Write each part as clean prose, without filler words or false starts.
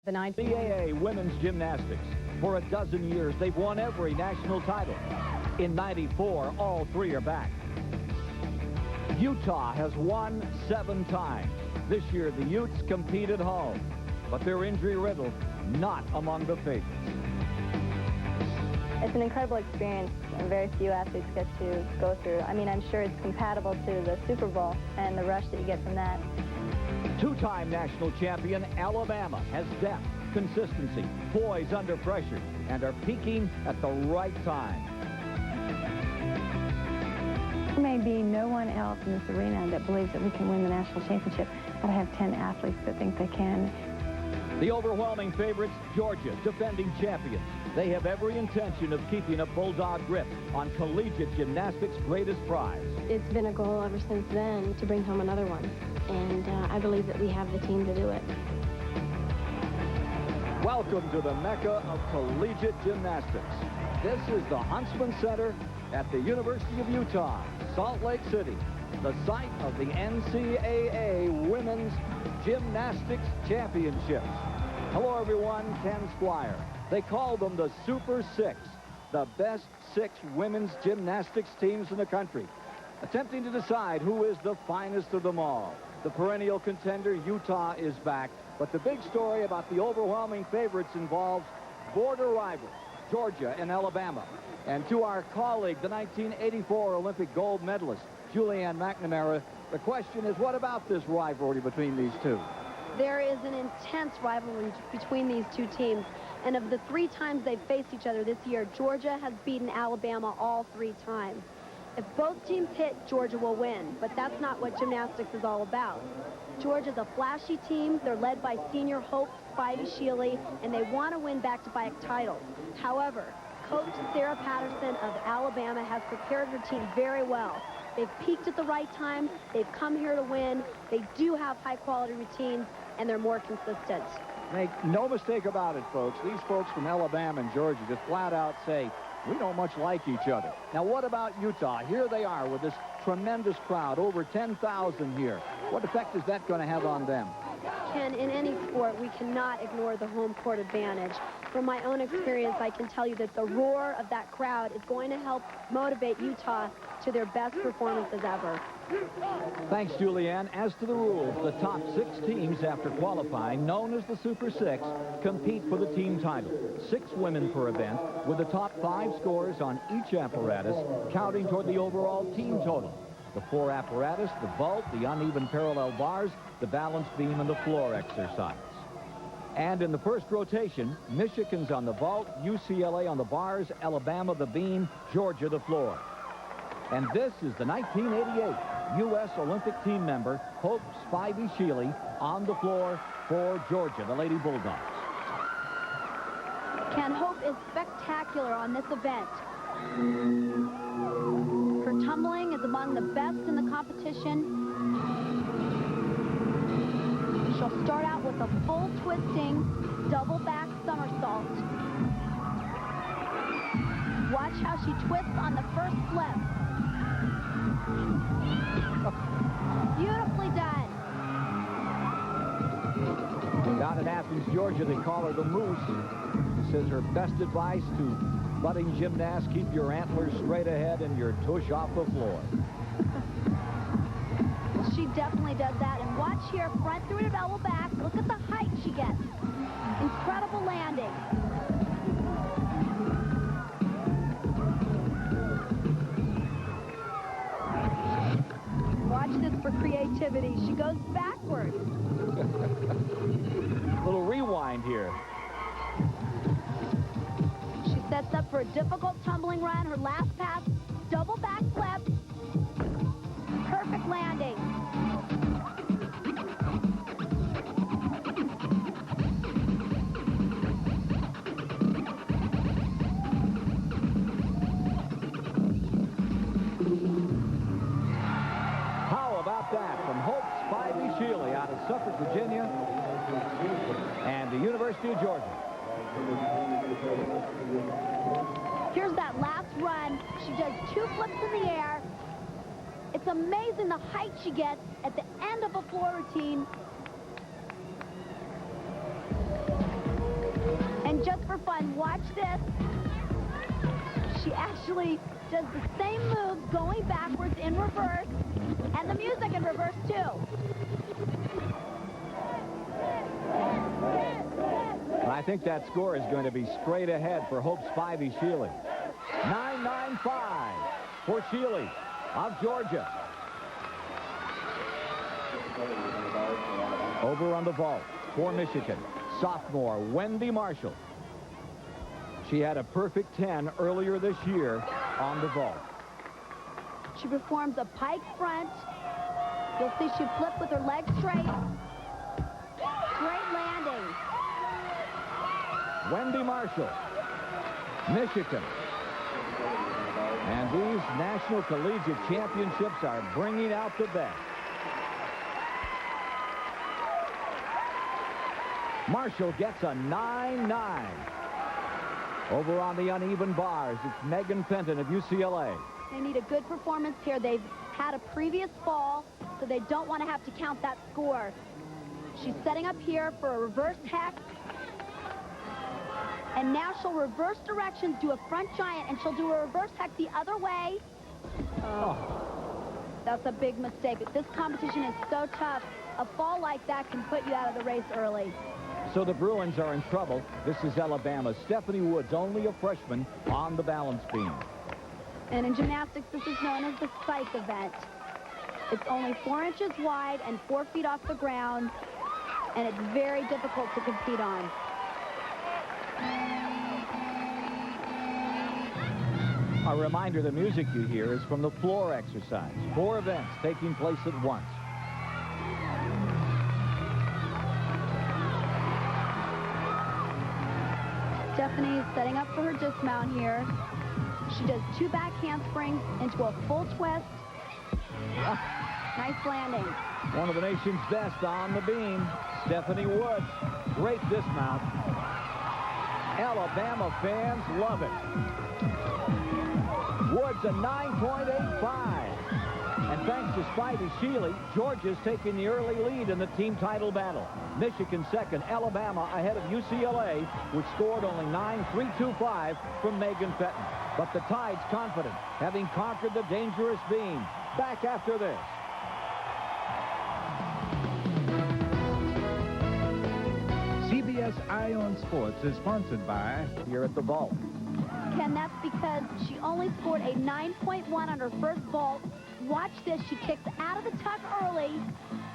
The NCAA women's gymnastics. For a dozen years, they've won every national title. In '94, all three are back. Utah has won 7 times. This year, the Utes compete at home, but they're injury-riddled, not among the favorites. It's an incredible experience, and very few athletes get to go through. I mean, I'm sure it's compatible to the Super Bowl and the rush that you get from that. 2-time national champion Alabama has depth, consistency, poise under pressure, and are peaking at the right time. There may be no one else in this arena that believes that we can win the national championship, but I have 10 athletes that think they can. The overwhelming favorites, Georgia, defending champions. They have every intention of keeping a bulldog grip on collegiate gymnastics' greatest prize. It's been a goal ever since then to bring home another one, and I believe that we have the team to do it. Welcome to the Mecca of collegiate gymnastics. This is the Huntsman Center at the University of Utah, Salt Lake City, the site of the NCAA Women's Gymnastics Championships. Hello, everyone. Ken Squire. They call them the Super Six, the best 6 women's gymnastics teams in the country, attempting to decide who is the finest of them all. The perennial contender, Utah, is back, but the big story about the overwhelming favorites involves border rivals, Georgia and Alabama. And to our colleague, the 1984 Olympic gold medalist, Julianne McNamara, the question is, what about this rivalry between these two? There is an intense rivalry between these two teams, and of the 3 times they've faced each other this year, Georgia has beaten Alabama all 3 times. If both teams hit, Georgia will win, but that's not what gymnastics is all about. Georgia's a flashy team. They're led by senior hope Spivey Shealy, and they want to win back-to-back titles. However, Coach Sarah Patterson of Alabama has prepared her team very well. They've peaked at the right time. They've come here to win. They do have high-quality routines, and they're more consistent. Make no mistake about it, folks. These folks from Alabama and Georgia just flat out say, we don't much like each other. Now, what about Utah? Here they are with this tremendous crowd, over 10,000 here. What effect is that going to have on them? Ken, in any sport, we cannot ignore the home court advantage. From my own experience, I can tell you that the roar of that crowd is going to help motivate Utah to their best performances ever. Thanks, Julianne. As to the rules, the top 6 teams after qualifying, known as the Super 6, compete for the team title. 6 women per event, with the top 5 scores on each apparatus, counting toward the overall team total. The 4 apparatus, the vault, the uneven parallel bars, the balance beam, and the floor exercise. And in the first rotation, Michigan's on the vault, UCLA on the bars, Alabama the beam, Georgia the floor. And this is the 1988 U.S. Olympic team member, Hope Spivey Shealy, on the floor for Georgia, the Lady Bulldogs. Ken, Hope is spectacular on this event. Her tumbling is among the best in the competition. She'll start out with a full twisting double back somersault. Watch how she twists on the first flip. Beautifully done. Down in Athens, Georgia, they call her the Moose. She says her best advice to budding gymnasts, keep your antlers straight ahead and your tush off the floor. Well, she definitely does that. And watch here, front through to double back. Look at the height she gets. Incredible landing. Watch this for creativity. She goes backwards. Little rewind here. She sets up for a difficult tumbling run. Her last pass, double back flip. Perfect landing. That from Hope Spivey Shealy out of Suffolk, Virginia, and the University of Georgia. Here's that last run. She does 2 flips in the air. It's amazing the height she gets at the end of a floor routine. And just for fun, watch this. She actually does the same moves going backwards in reverse, and the music in reverse too. I think that score is going to be straight ahead for Hope's Spivey Shealy. 9.95 for Shealy of Georgia. Over on the vault for Michigan, sophomore Wendy Marshall. She had a perfect 10 earlier this year on the vault. She performs a pike front. You'll see she flipped with her legs straight. Great landing. Wendy Marshall, Michigan. And these national collegiate championships are bringing out the best. Marshall gets a 9-9. Over on the uneven bars, it's Megan Fenton of UCLA. They need a good performance here. They've had a previous fall, so they don't want to have to count that score. She's setting up here for a reverse hex. And now she'll reverse directions, do a front giant, and she'll do a reverse hex the other way. That's a big mistake. This competition is so tough. A fall like that can put you out of the race early. So the Bruins are in trouble. This is Alabama. Stephanie Woods, only a freshman, on the balance beam. And in gymnastics, this is known as the psych event. It's only 4 inches wide and 4 feet off the ground, and it's very difficult to compete on. A reminder, the music you hear is from the floor exercise. 4 events taking place at once. Stephanie setting up for her dismount here. She does 2 back handsprings into a full twist. Nice landing. One of the nation's best on the beam, Stephanie Woods. Great dismount. Alabama fans love it. Woods a 9.85. And thanks to Spivey Shealy, Georgia's taking the early lead in the team title battle. Michigan second, Alabama ahead of UCLA, which scored only 9.325 from Megan Fenton. But the Tide's confident, having conquered the dangerous beam. Back after this. CBS Eye on Sports is sponsored by... Here at the vault. Ken, that's because she only scored a 9.1 on her first vault. Watch this. She kicks out of the tuck early,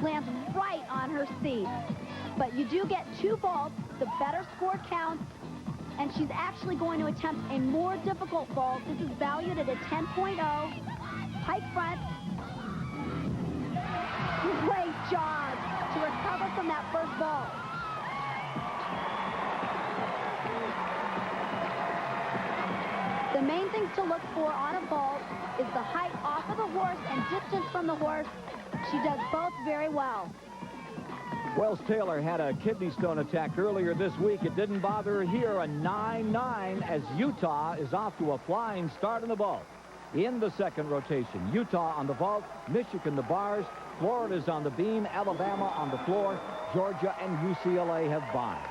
lands right on her seat. But you do get 2 vaults. The better score counts. And she's actually going to attempt a more difficult vault. This is valued at a 10.0. Pike front. Great job to recover from that first vault. The main things to look for on a vault is the height off of the horse and distance from the horse. She does both very well. Wells Taylor had a kidney stone attack earlier this week. It didn't bother her here. A 9-9 as Utah is off to a flying start in the vault. In the second rotation, Utah on the vault, Michigan the bars, Florida's on the beam, Alabama on the floor, Georgia and UCLA have byes.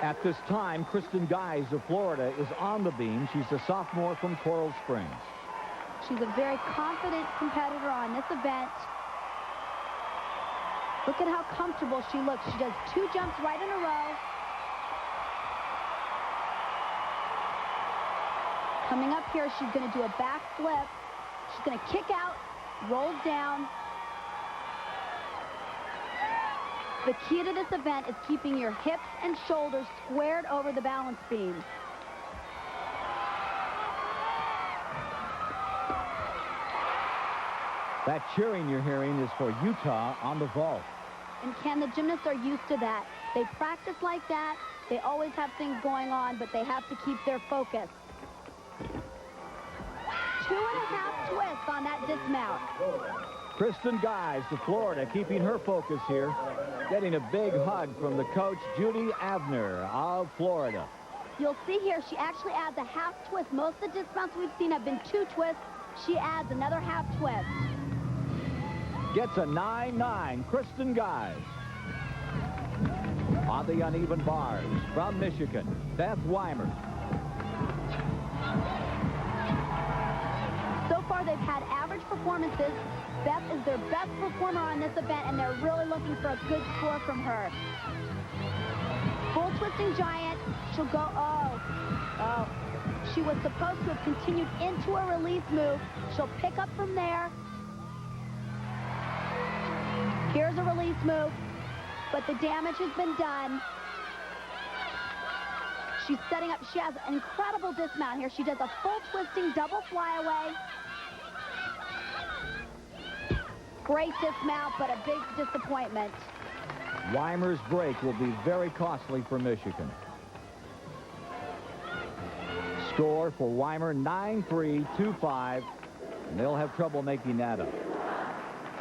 At this time, Kristen Guise of Florida is on the beam. She's a sophomore from Coral Springs. She's a very confident competitor on this event. Look at how comfortable she looks. She does 2 jumps right in a row. Coming up here, she's going to do a back flip. She's going to kick out, roll down. The key to this event is keeping your hips and shoulders squared over the balance beam. That cheering you're hearing is for Utah on the vault. And Ken, the gymnasts are used to that. They practice like that. They always have things going on, but they have to keep their focus. 2.5 twists on that dismount. Kristen Guise of Florida keeping her focus here. Getting a big hug from the coach, Judy Avner of Florida. You'll see here she actually adds a half twist. Most of the dismounts we've seen have been 2 twists. She adds another half twist. Gets a 9-9, Kristen Guise. On the uneven bars from Michigan, Beth Weimer. So far, they've had average performances. Beth is their best performer on this event, and they're really looking for a good score from her. Full twisting giant. She'll go, oh. She was supposed to have continued into a release move. She'll pick up from there. Here's a release move, but the damage has been done. She's setting up. She has an incredible dismount here. She does a full twisting double flyaway. Great dismount, but a big disappointment. Weimer's break will be very costly for Michigan. Score for Weimer, 9-3, 2-5, and they'll have trouble making that up.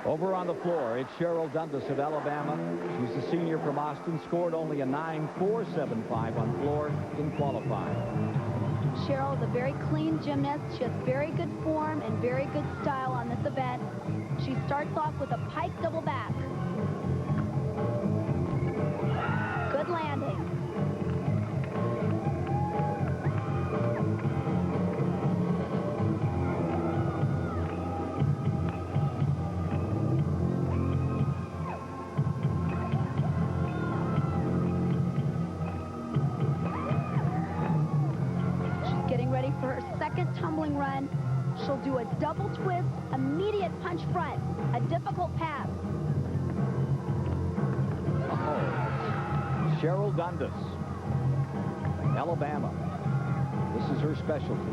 Over on the floor, it's Cheryl Dundas of Alabama. She's a senior from Austin, scored only a 9.475 on floor in qualifying. Cheryl is a very clean gymnast. She has very good form and very good style on this event. She starts off with a pike double back. Good landing. For her second tumbling run, she'll do a double twist, immediate punch front, a difficult pass. Oh, Cheryl Dundas, Alabama. This is her specialty.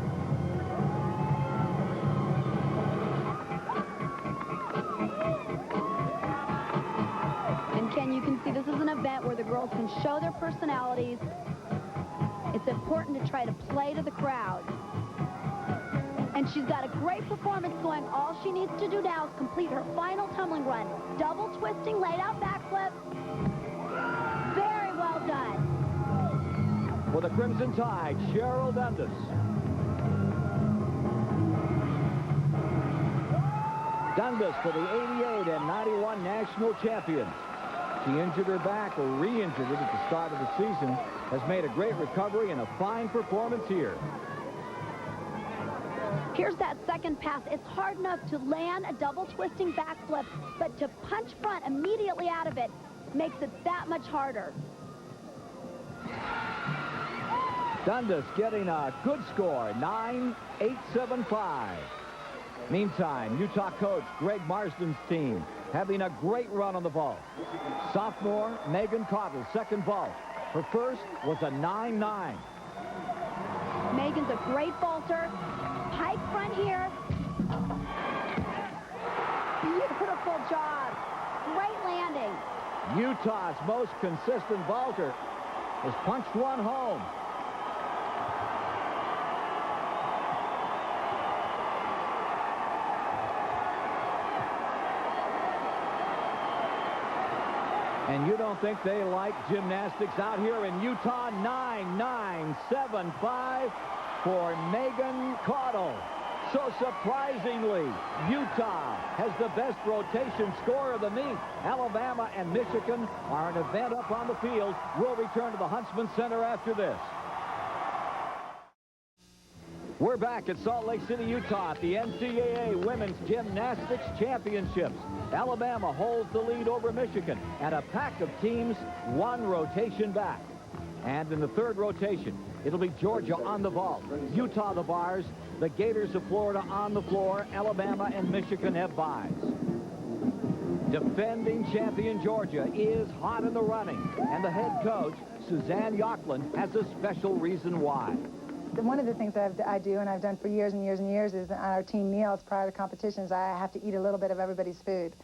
And Ken, you can see this is an event where the girls can show their personalities. It's important to try to play to the crowd. And she's got a great performance going. All she needs to do now is complete her final tumbling run. Double twisting, laid out backflip. Very well done. For the Crimson Tide, Cheryl Dundas. Dundas for the 88 and 91 national champions. She injured her back or re-injured it at the start of the season. Has made a great recovery and a fine performance here. Here's that second pass. It's hard enough to land a double twisting backflip, but to punch front immediately out of it makes it that much harder. Dundas getting a good score, 9.875. Meantime, Utah coach Greg Marsden's team having a great run on the vault. Sophomore Megan Cottle, second vault. Her first was a 9.9. Megan's a great vaulter. Pike front here. Beautiful job. Great landing. Utah's most consistent vaulter has punched one home. And you don't think they like gymnastics out here in Utah? 9.975 for Megan Cottle. So surprisingly, Utah has the best rotation score of the meet. Alabama and Michigan are an event up on the field. We'll return to the Huntsman Center after this. We're back at Salt Lake City, Utah at the NCAA Women's Gymnastics Championships. Alabama holds the lead over Michigan, and a pack of teams one rotation back. And in the third rotation, it'll be Georgia on the vault, Utah the bars, the Gators of Florida on the floor, Alabama and Michigan have byes. Defending champion Georgia is hot in the running, and the head coach, Suzanne Yockland, has a special reason why. One of the things that I do, and I've done for years and years and years, is on our team meals prior to competitions, I have to eat a little bit of everybody's food.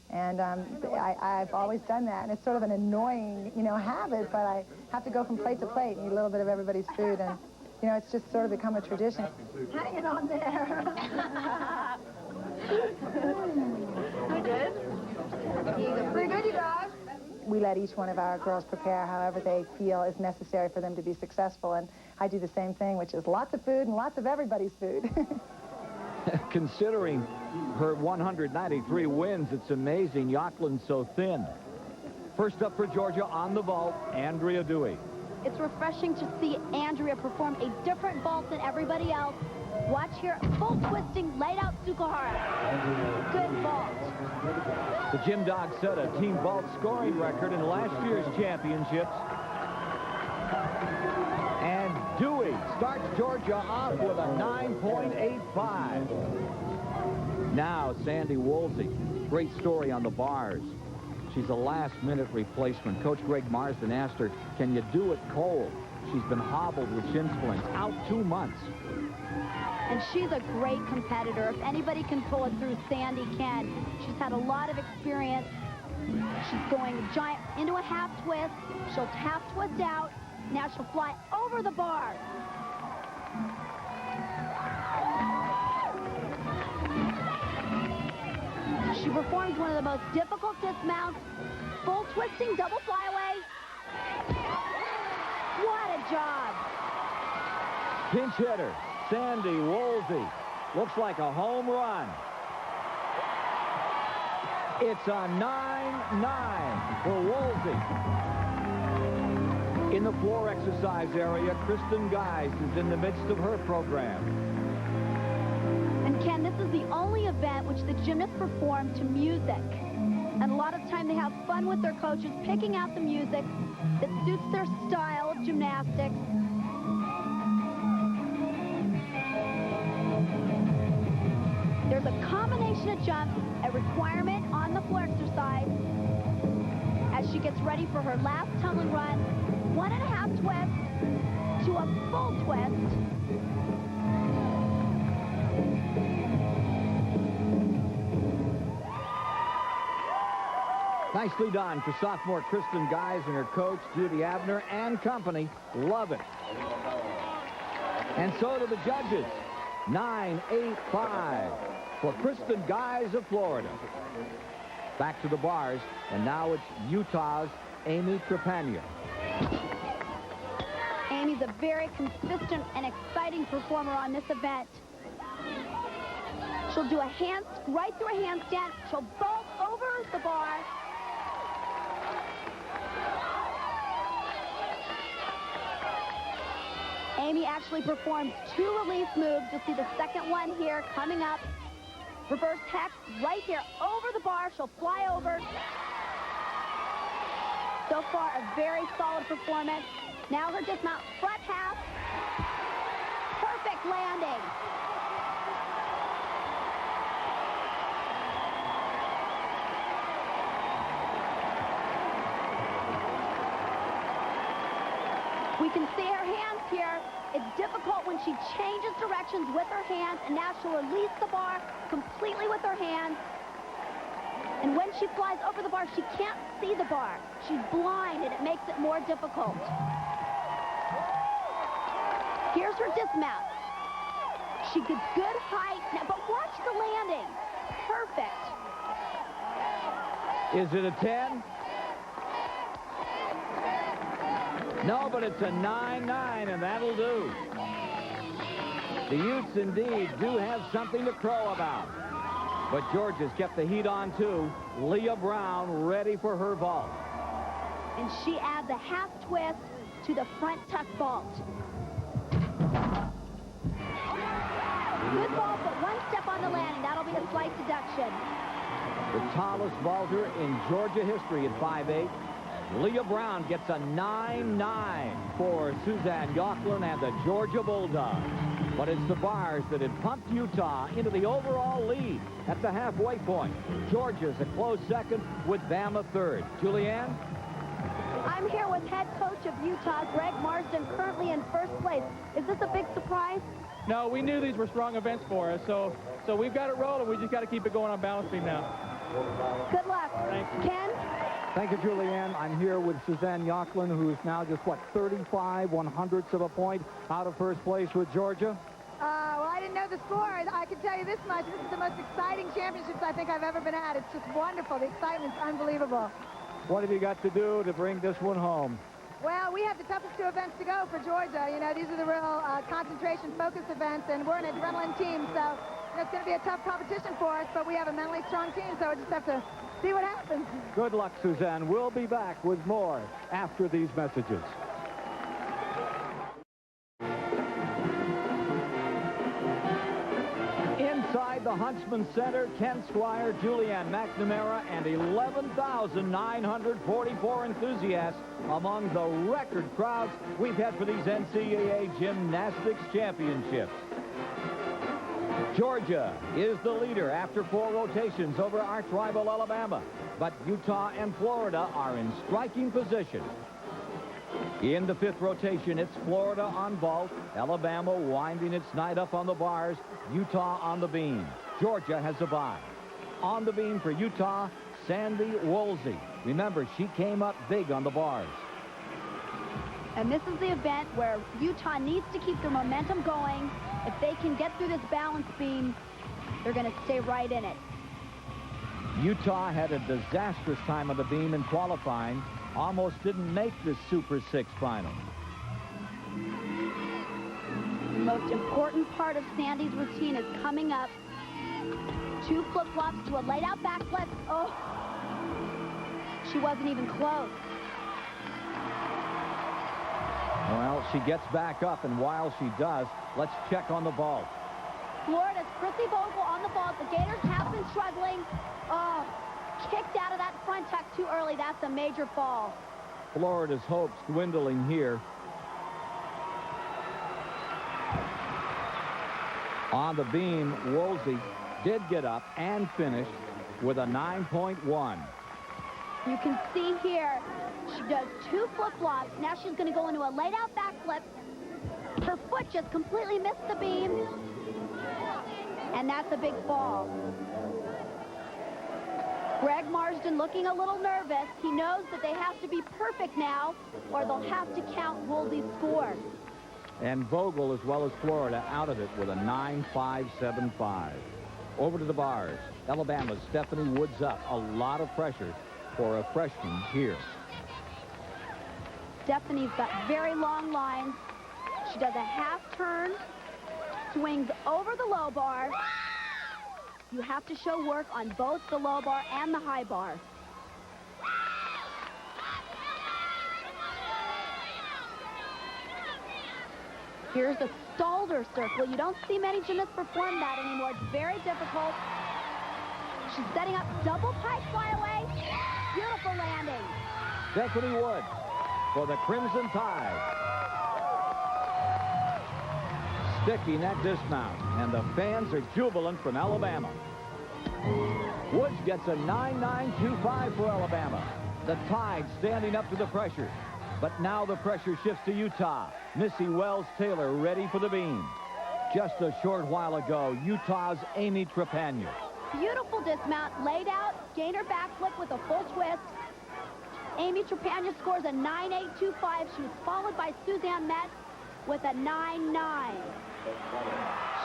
And I've always done that, and it's sort of an annoying, habit, but I have to go from plate to plate and eat a little bit of everybody's food, and, it's just sort of become a tradition. Hanging on there. We good? Pretty good, you guys. We let each one of our girls prepare however they feel is necessary for them to be successful, and I do the same thing, which is lots of food and lots of everybody's food. Considering her 193 wins, it's amazing Yockland's so thin. First up for Georgia on the vault, Andrea Dewey. It's refreshing to see Andrea perform a different vault than everybody else. Watch here, full twisting, laid out Tsukahara. Good vault. The Gym Dogs set a team vault scoring record in last year's championships. And Dewey starts Georgia off with a 9.85. Now Sandy Woolsey. Great story on the bars. She's a last-minute replacement. Coach Greg Marsden asked her, can you do it cold? She's been hobbled with shin splints, out 2 months. And she's a great competitor. If anybody can pull it through, Sandy can. She's had a lot of experience. She's going giant into a half twist. She'll half twist out. Now she'll fly over the bar. She performs one of the most difficult dismounts. Full twisting, double flyaway. What a job. Pinch hitter, Sandy Woolsey. Looks like a home run. It's a 9-9 for Woolsey. In the floor exercise area, Kristen Guise is in the midst of her program. And Ken, this is the only event which the gymnasts perform to music. And a lot of time they have fun with their coaches, picking out the music that suits their style of gymnastics. There's a combination of jumps, a requirement on the floor exercise as she gets ready for her last tumbling run. 1.5 twist to a full twist. Nicely done for sophomore Kristen Guise and her coach, Judy Abner, and company. Love it. And so do the judges. 9-8-5 for Kristen Guise of Florida. Back to the bars, and now it's Utah's Amy Trepanier. Amy's a very consistent and exciting performer on this event. She'll do a right through a handstand. She'll vault over the bar. Amy actually performs 2 release moves. You'll see the second one here coming up. Reverse hex right here over the bar. She'll fly over. So far, a very solid performance. Now her dismount, front half. Perfect landing. We can see her hands here. It's difficult when she changes directions with her hands, and now she'll release the bar completely with her hands. And when she flies over the bar, she can't see the bar. She's blind, and it makes it more difficult. Here's her dismount. She gets good height, now, but watch the landing. Perfect. Is it a 10? No, but it's a 9-9, and that'll do. The Utes indeed do have something to crow about. But Georgia's kept the heat on, too. Leah Brown ready for her vault. And she adds a half twist to the front tuck vault. Good vault, but one step on the landing. That'll be a slight deduction. The tallest vaulter in Georgia history at 5'8". Leah Brown gets a 9-9 for Suzanne Yochlin and the Georgia Bulldogs. But it's the bars that had pumped Utah into the overall lead at the halfway point. Georgia's a close second with Bama third. Julianne? I'm here with head coach of Utah, Greg Marsden, currently in first place. Is this a big surprise? No, we knew these were strong events for us, so we've got it rolling. We just got to keep it going on balance beam now. Good luck. Thanks. Ken? Thank you, Julianne. I'm here with Suzanne Yochlin, who's now just, 35 1/100ths of a point out of first place with Georgia? Well, I didn't know the score. I can tell you this much. This is the most exciting championships I think I've ever been at. It's just wonderful. The excitement's unbelievable. What have you got to do to bring this one home? Well, we have the toughest 2 events to go for Georgia. You know, these are the real concentration focus events, and we're an adrenaline team, so it's going to be a tough competition for us, but we have a mentally strong team, so we just have to See what happens. Good luck, Suzanne. We'll be back with more after these messages. Inside the Huntsman Center, Ken Squire, Julianne McNamara, and 11,944 enthusiasts among the record crowds we've had for these NCAA Gymnastics Championships. Georgia is the leader after 4 rotations over arch rival Alabama, but Utah and Florida are in striking position. In the 5th rotation, it's Florida on vault, Alabama winding its night up on the bars, Utah on the beam. Georgia has a bye. On the beam for Utah, Sandy Woolsey. Remember, she came up big on the bars. And this is the event where Utah needs to keep their momentum going. If they can get through this balance beam, they're going to stay right in it. Utah had a disastrous time on the beam in qualifying. Almost didn't make this Super 6 final. The most important part of Sandy's routine is coming up. 2 flip-flops to a laid-out backflip. Oh, she wasn't even close. Well, she gets back up, and while she does, let's check on the vault. Florida's Chrissy Vogel on the vault. The Gators have been struggling. Oh, kicked out of that front tuck too early. That's a major fall. Florida's hopes dwindling here. On the beam, Woolsey did get up and finished with a 9.1. You can see here, she does 2 flip-flops. Now she's going to go into a laid-out backflip. Her foot just completely missed the beam. And that's a big fall. Greg Marsden looking a little nervous. He knows that they have to be perfect now, or they'll have to count Woolsey's score. And Vogel, as well as Florida, out of it with a 9.575. Over to the bars. Alabama's Stephanie Woods up. A lot of pressure for a freshman here. Stephanie's got very long lines. She does a half turn, swings over the low bar. You have to show work on both the low bar and the high bar. Here's a Stalder circle. You don't see many gymnasts perform that anymore. It's very difficult. She's setting up double pike flyaway. Beautiful landing. Stephanie Woods for the Crimson Tide. Sticky net dismount, and the fans are jubilant from Alabama. Woods gets a 9.925 for Alabama. The Tide standing up to the pressure. But now the pressure shifts to Utah. Missy Wells-Taylor ready for the beam. Just a short while ago, Utah's Amy Trepagna. Beautiful dismount, laid out, gainer backflip with a full twist. Amy Trepagna scores a 9.825. She was followed by Suzanne Metz with a 9.9.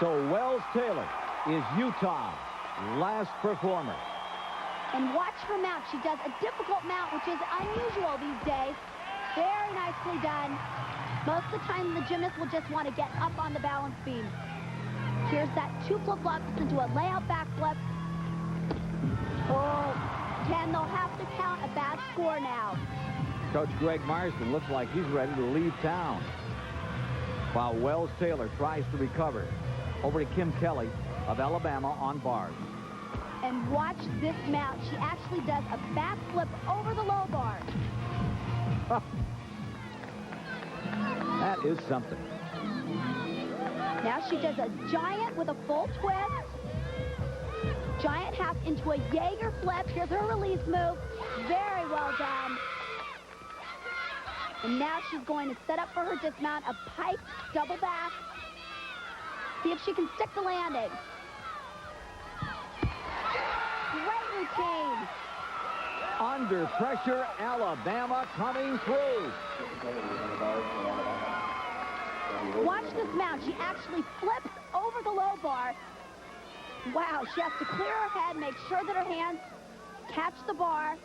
So Wells-Taylor is Utah's last performer. And watch her mount. She does a difficult mount, which is unusual these days. Very nicely done. Most of the time, the gymnast will just want to get up on the balance beam. Here's that 2 flip-flops into a layout backflip. Oh, Ken, they'll have to count a bad score now. Coach Greg Marsden looks like he's ready to leave town. While Wells-Taylor tries to recover. Over to Kim Kelly of Alabama on bars. And watch this mount. She actually does a backflip over the low bar. That is something. Now she does a giant with a full twist. Giant half into a Jaeger flip. Here's her release move. Very well done. And now she's going to set up for her dismount a pike double back. See if she can stick the landing. Great routine. Under pressure, Alabama coming through. Watch this mount. She actually flips over the low bar. Wow, she has to clear her head, make sure that her hands catch the bar.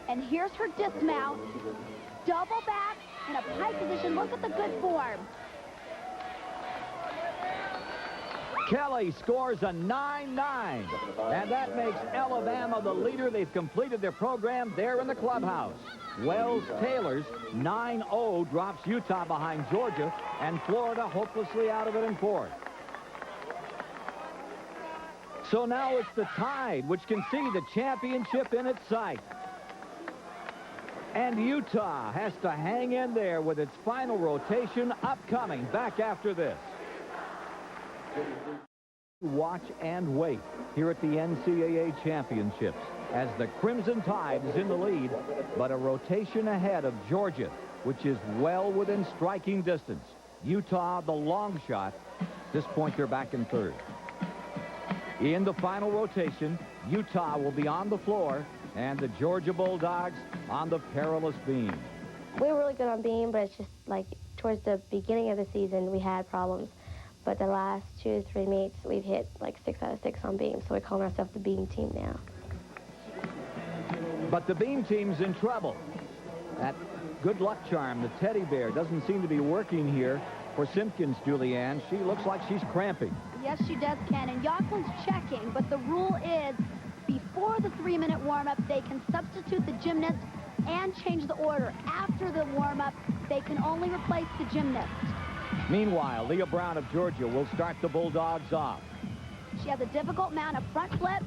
And here's her dismount. Double back in a pike position. Look at the good form. Kelly scores a 9-9, and that makes Alabama the leader. They've completed their program there in the clubhouse. Wells Taylor's 9-0 drops Utah behind Georgia, and Florida hopelessly out of it in fourth. So now it's the Tide, which can see the championship in its sight. And Utah has to hang in there with its final rotation upcoming back after this. Watch and wait here at the NCAA championships as the Crimson Tide is in the lead, but a rotation ahead of Georgia, which is well within striking distance. Utah, the long shot. At this point, they're back in third. In the final rotation, Utah will be on the floor, and the Georgia Bulldogs on the perilous beam. We were really good on beam, but it's just like towards the beginning of the season, we had problems. But the last 2 to 3 meets, we've hit like 6 out of 6 on beam, so we're calling ourselves the beam team now. But the beam team's in trouble. That good luck charm, the teddy bear, doesn't seem to be working here for Simpkins, Julianne. She looks like she's cramping. Yes, she does, Ken. And Yocklin's checking, but the rule is before the 3-minute warm-up, they can substitute the gymnast and change the order. After the warm-up, they can only replace the gymnast. Meanwhile, Leah Brown of Georgia will start the Bulldogs off. She has a difficult mount, a front flip.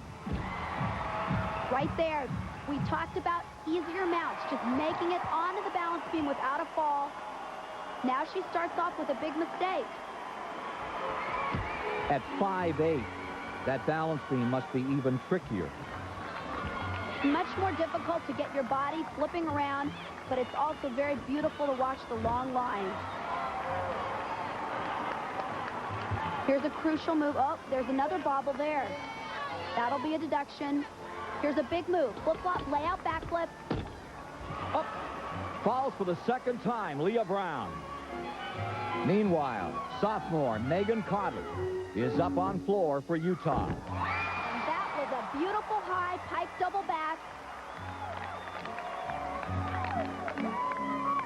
Right there. We talked about easier mounts, just making it onto the balance beam without a fall. Now she starts off with a big mistake. At 5'8", that balance beam must be even trickier. Much more difficult to get your body flipping around, but it's also very beautiful to watch the long lines. Here's a crucial move. Oh, there's another bobble there. That'll be a deduction. Here's a big move. Flip-flop, layout, backflip. Up. Falls for the second time, Leah Brown. Meanwhile, sophomore Megan Cottle is up on floor for Utah. And that was a beautiful high pike double back.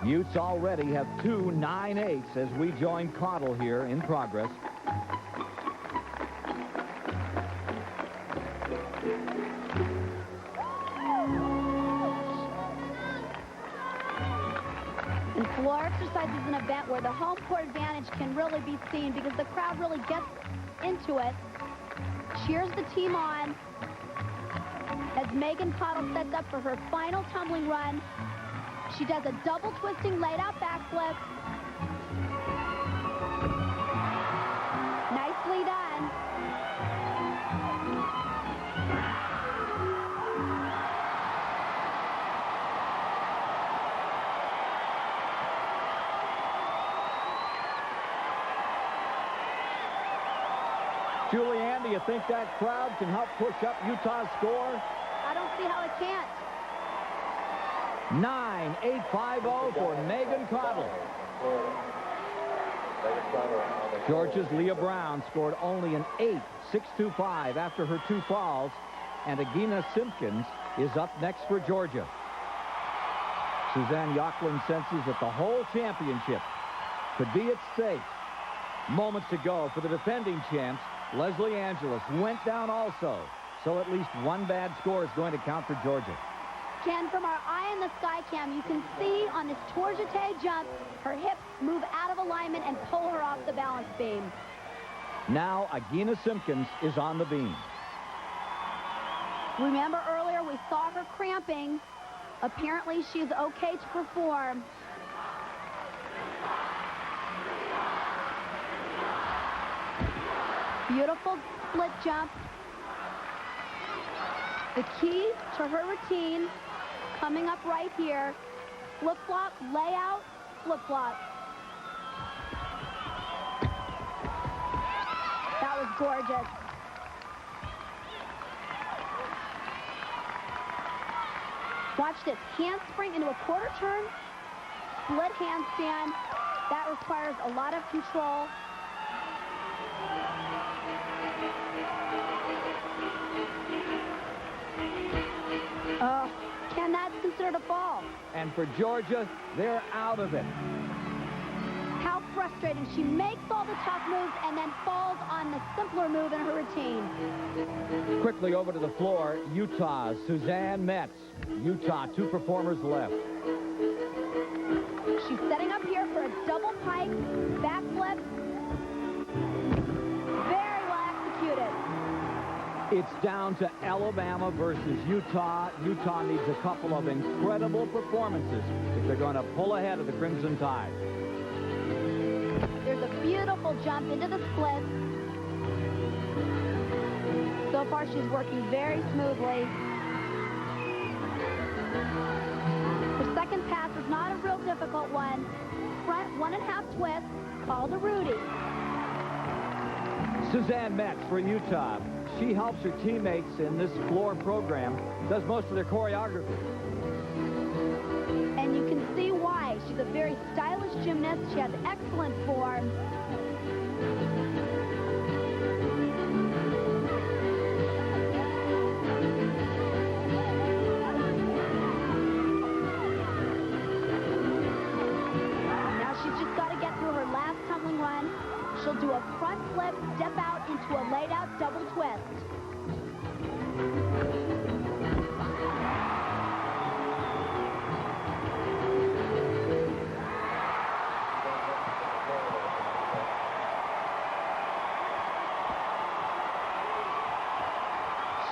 Utes already have 2 9/8s as we join Cottle here in progress. And floor exercise is an event where the home court advantage can really be seen because the crowd really gets into it. Cheers the team on as Megan Cottle sets up for her final tumbling run. She does a double twisting laid out backflip. Nicely done. Julianne, do you think that crowd can help push up Utah's score? I don't see how it can't. 9-8-5-0 for Megan Cottle. Georgia's Leah Brown scored only an 8-6-2-5 after her 2 falls, and Agina Simpkins is up next for Georgia. Suzanne Yocklin senses that the whole championship could be at stake. Moments ago, for the defending champs, Leslie Angeles went down also, so at least one bad score is going to count for Georgia. Ken, from our eye in the sky cam, you can see on this tour-jeté jump, her hips move out of alignment and pull her off the balance beam. Now, Agina Simpkins is on the beam. Remember earlier we saw her cramping. Apparently she's okay to perform. Beautiful split jump. The key to her routine coming up right here. Flip-flop, layout, flip-flop. That was gorgeous. Watch this. Handspring into a quarter turn. Split handstand. That requires a lot of control. Ken, that's considered a fall. And for Georgia, they're out of it. How frustrating. She makes all the tough moves and then falls on the simpler move in her routine. Quickly over to the floor, Utah's Suzanne Metz. Utah, 2 performers left. She's setting up here for a double pike, backflip. Very well executed. It's down to Alabama versus Utah. Utah needs a couple of incredible performances if they're going to pull ahead of the Crimson Tide. There's a beautiful jump into the split. So far, she's working very smoothly. Her second pass is not a real difficult one. Front 1.5 twist, called a Rudy. Suzanne Metz for Utah. She helps her teammates in this floor program, does most of their choreography. And you can see why. She's a very stylish gymnast. She has excellent form. Now she's just got to get through her last tumbling run. She'll do a front flip, step out into a laid out double twist.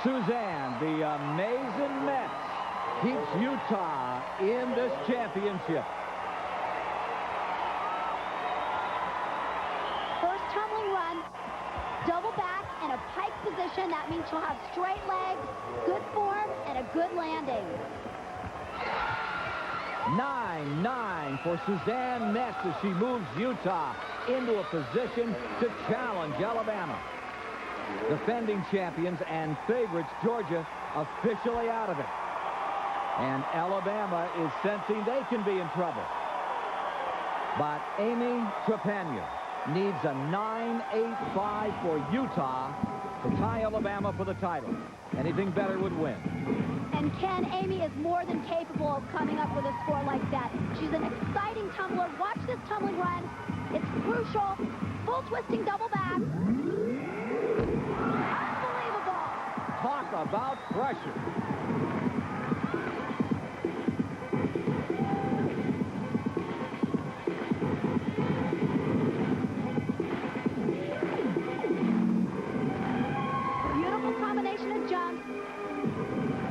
Suzanne, the amazing Metz, keeps Utah in this championship. First tumbling run, double back in a pike position. That means she'll have straight legs, good form, and a good landing. 9-9 for Suzanne Metz as she moves Utah into a position to challenge Alabama. Defending champions and favorites, Georgia, officially out of it. And Alabama is sensing they can be in trouble. But Amy Trepanier needs a 9-8-5 for Utah to tie Alabama for the title. Anything better would win. And Ken, Amy is more than capable of coming up with a score like that. She's an exciting tumbler. Watch this tumbling run. It's crucial. Full twisting double back. Unbelievable. Talk about pressure. Beautiful combination of jumps.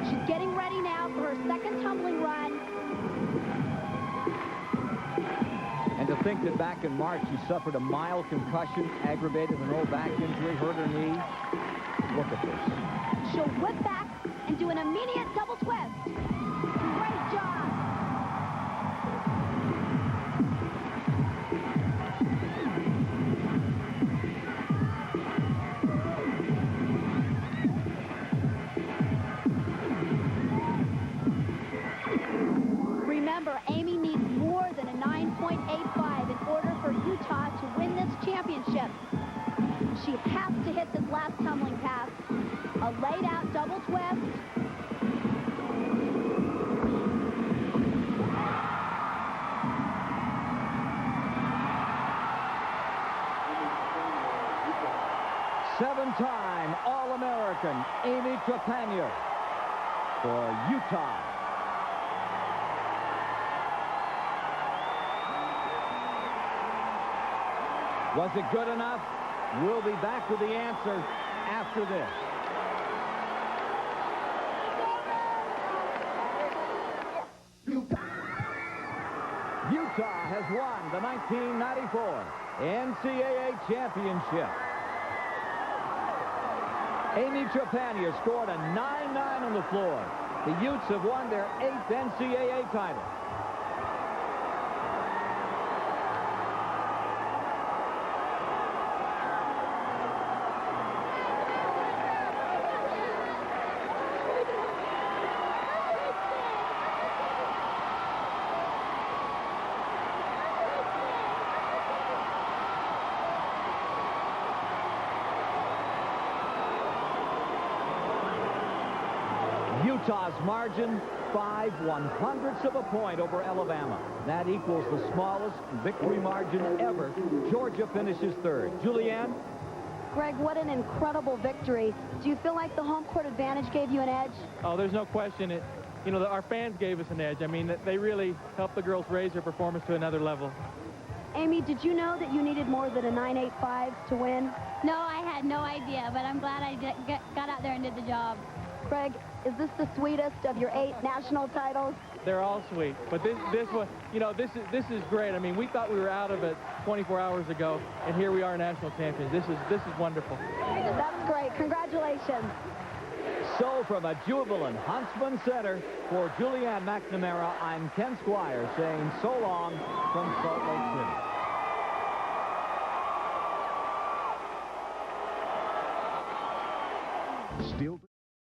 She's getting ready now for her second tumbling run. And to think that back in March she suffered a mild concussion, aggravated an old back injury, hurt her knee. Look at this. She'll whip back and do an immediate double twist. Great job. Remember, Amy needs more than a 9.85 in order for Utah to win this championship. She has to hit this last tumbling pass. A laid out double twist. Seven-time All-American Amy Trepanier for Utah. Was it good enough? We'll be back with the answer after this. Utah has won the 1994 NCAA championship. Amy Trepanier scored a 9-9 on the floor. The Utes have won their 8th NCAA title. Utah's margin 0.5 of a point over Alabama. That equals the smallest victory margin ever. Georgia finishes third. Julianne? Greg, what an incredible victory. Do you feel like the home court advantage gave you an edge? Oh, there's no question. Our fans gave us an edge. I mean, they really helped the girls raise their performance to another level. Amy, did you know that you needed more than a 9.85 to win? No, I had no idea, but I'm glad I got out there and did the job. Greg, is this the sweetest of your 8 national titles? They're all sweet, but this was, this is great. I mean, we thought we were out of it 24 hours ago, and here we are, national champions. This is wonderful. That's great. Congratulations. So from a jubilant Huntsman Center, for Julianne McNamara, I'm Ken Squire saying so long from Salt Lake City. Still